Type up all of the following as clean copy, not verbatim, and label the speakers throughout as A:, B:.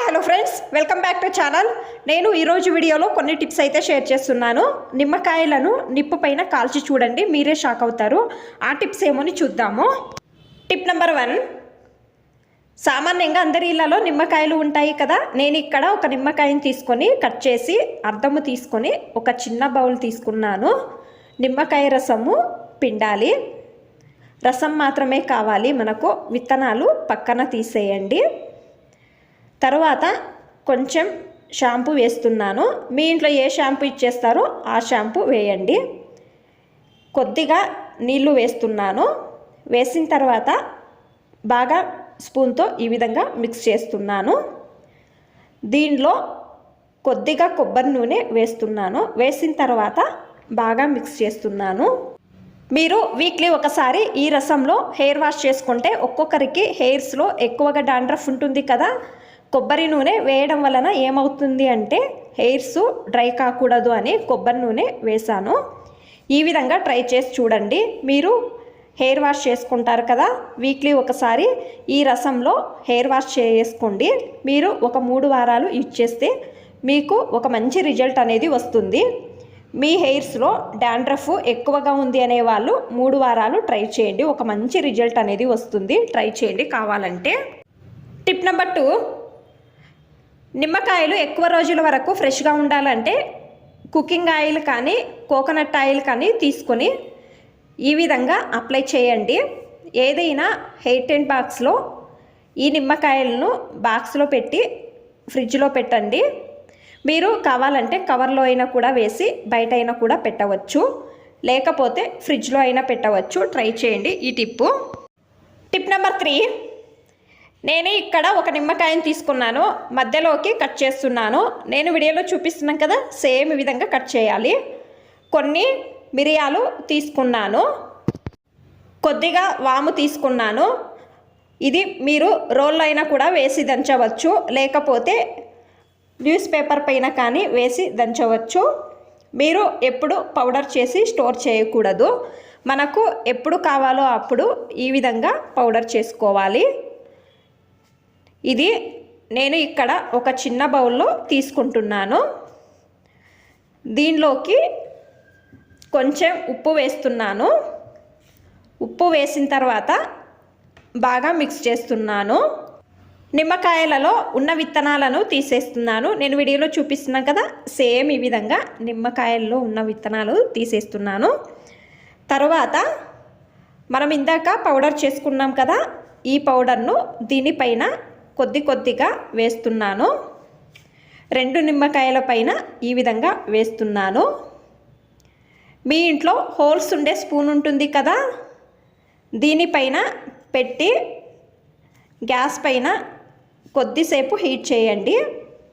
A: Hello friends, welcome back to channel. నేను ఈరోజు వీడియోలో కొన్ని టిప్స్ అయితే షేర్ చేస్తున్నాను. నిమ్మకాయలను నిప్పు పైన కాల్చి చూడండి, మీరే షాక్ అవుతారు. ఆ టిప్స్ ఏమోని చూద్దాము. Tip number 1. సామాన్యంగా అందరి ఇళ్లలో నిమ్మకాయలు ఉంటాయి కదా. నేను ఇక్కడ ఒక నిమ్మకాయని తీసుకొని కట్ చేసి అర్ధము తీసుకొని ఒక చిన్న బౌల్ తీసుకున్నాను. నిమ్మకాయ రసము పిండాలి. రసం మాత్రమే కావాలి మనకు, విత్తనాలు పక్కన తీసేయండి. తర్వాత కొంచెం షాంపూ వేస్తున్నాను. మీ ఇంట్లో ఏ షాంపూ ఇచ్చేస్తారో ఆ షాంపూ వేయండి. కొద్దిగా నీళ్లు వేస్తున్నాను. వేసిన తర్వాత బాగా స్పూన్తో ఈ విధంగా మిక్స్ చేస్తున్నాను. దీనిలో కొద్దిగా కొబ్బరి నూనె వేస్తున్నాను. వేసిన తర్వాత బాగా మిక్స్ చేస్తున్నాను. మీరు వీక్లీ ఒకసారి ఈ రసంలో హెయిర్ వాష్ చేసుకుంటే ఒక్కొక్కరికి హెయిర్స్లో ఎక్కువగా డాండ్రఫ్ ఉంటుంది కదా. కొబ్బరి నూనె వేయడం వలన ఏమవుతుంది అంటే హెయిర్స్ డ్రై కాకూడదు అని కొబ్బరి నూనె వేశాను. ఈ విధంగా ట్రై చేసి చూడండి. మీరు హెయిర్ వాష్ చేసుకుంటారు కదా, వీక్లీ ఒకసారి ఈ రసంలో హెయిర్ వాష్ చేసుకోండి. మీరు ఒక 3 వారాలు యూజ్ చేస్తే మీకు ఒక మంచి రిజల్ట్ అనేది వస్తుంది. మీ హెయిర్స్లో డాండ్రఫ్ ఎక్కువగా ఉంది అనే వాళ్ళు 3 వారాలు ట్రై చేయండి, ఒక మంచి రిజల్ట్ అనేది వస్తుంది. ట్రై చేయండి కావాలంటే. Tip number 2. నిమ్మకాయలు ఎక్కువ రోజుల వరకు ఫ్రెష్గా ఉండాలంటే కుకింగ్ ఆయిల్ కానీ కోకోనట్ ఆయిల్ కానీ తీసుకొని ఈ విధంగా అప్లై చేయండి. ఏదైనా హెయిర్ టెంట్ బాక్స్లో ఈ నిమ్మకాయలను బాక్స్లో పెట్టి ఫ్రిడ్జ్లో పెట్టండి. మీరు కావాలంటే కవర్లో అయినా కూడా వేసి బయట అయినా కూడా పెట్టవచ్చు, లేకపోతే ఫ్రిడ్జ్లో అయినా పెట్టవచ్చు. ట్రై చేయండి ఈ టిప్పు. Tip number 3. నేను ఇక్కడ ఒక నిమ్మకాయని తీసుకున్నాను, మధ్యలోకి కట్ చేస్తున్నాను. నేను వీడియోలో చూపిస్తున్నాను కదా, సేమ్ విధంగా కట్ చేయాలి. కొన్ని మిరియాలు తీసుకున్నాను, కొద్దిగా వాము తీసుకున్నాను. ఇది మీరు రోల్లో అయినా కూడా వేసి దంచవచ్చు, లేకపోతే న్యూస్ పేపర్ పైన కానీ వేసి దంచవచ్చు. మీరు ఎప్పుడు పౌడర్ చేసి స్టోర్ చేయకూడదు. మనకు ఎప్పుడు కావాలో అప్పుడు ఈ విధంగా పౌడర్ చేసుకోవాలి. ఇది నేను ఇక్కడ ఒక చిన్న బౌల్లో తీసుకుంటున్నాను. దీనిలోకి కొంచెం ఉప్పు వేస్తున్నాను. ఉప్పు వేసిన తర్వాత బాగా మిక్స్ చేస్తున్నాను. నిమ్మకాయలలో ఉన్న విత్తనాలను తీసేస్తున్నాను. నేను వీడియోలో చూపిస్తున్నాను కదా, సేమ్ ఈ విధంగా నిమ్మకాయల్లో ఉన్న విత్తనాలు తీసేస్తున్నాను. తర్వాత మనం ఇందాక పౌడర్ చేసుకున్నాం కదా, ఈ పౌడర్ను దీనిపైన కొద్దిగా వేస్తున్నాను. 2 నిమ్మకాయల పైన ఈ విధంగా వేస్తున్నాను. మీ ఇంట్లో హోల్స్ ఉండే స్పూన్ ఉంటుంది కదా, దీనిపైన పెట్టి గ్యాస్ పైన కొద్దిసేపు హీట్ చేయండి.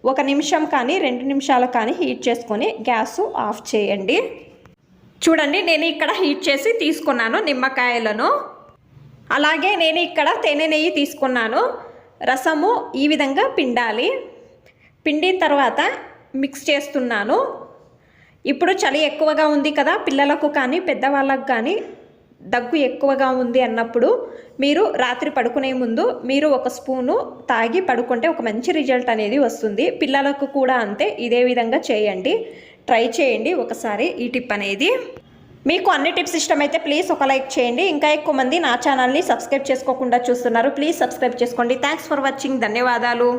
A: 1 నిమిషం కానీ 2 నిమిషాలు కానీ హీట్ చేసుకొని గ్యాస్ ఆఫ్ చేయండి. చూడండి, నేను ఇక్కడ హీట్ చేసి తీసుకున్నాను నిమ్మకాయలను. అలాగే నేను ఇక్కడ తేనె నెయ్యి తీసుకున్నాను. రసము ఈ విధంగా పిండాలి. పిండిన తర్వాత మిక్స్ చేస్తున్నాను. ఇప్పుడు చలి ఎక్కువగా ఉంది కదా, పిల్లలకు కానీ పెద్దవాళ్ళకు కానీ దగ్గు ఎక్కువగా ఉంది అన్నప్పుడు మీరు రాత్రి పడుకునే ముందు మీరు 1 స్పూను తాగి పడుకుంటే ఒక మంచి రిజల్ట్ అనేది వస్తుంది. పిల్లలకు కూడా అంతే, ఇదే విధంగా చేయండి. ట్రై చేయండి ఒకసారి ఈ టిప్ అనేది. మీకు అన్ని టిప్స్ ఇష్టమైతే ప్లీజ్ ఒక లైక్ చేయండి. ఇంకా ఎక్కువ మంది నా ఛానల్ని సబ్స్క్రైబ్ చేసుకోకుండా చూస్తున్నారు, ప్లీజ్ సబ్స్క్రైబ్ చేసుకోండి. Thanks for watching. ధన్యవాదాలు.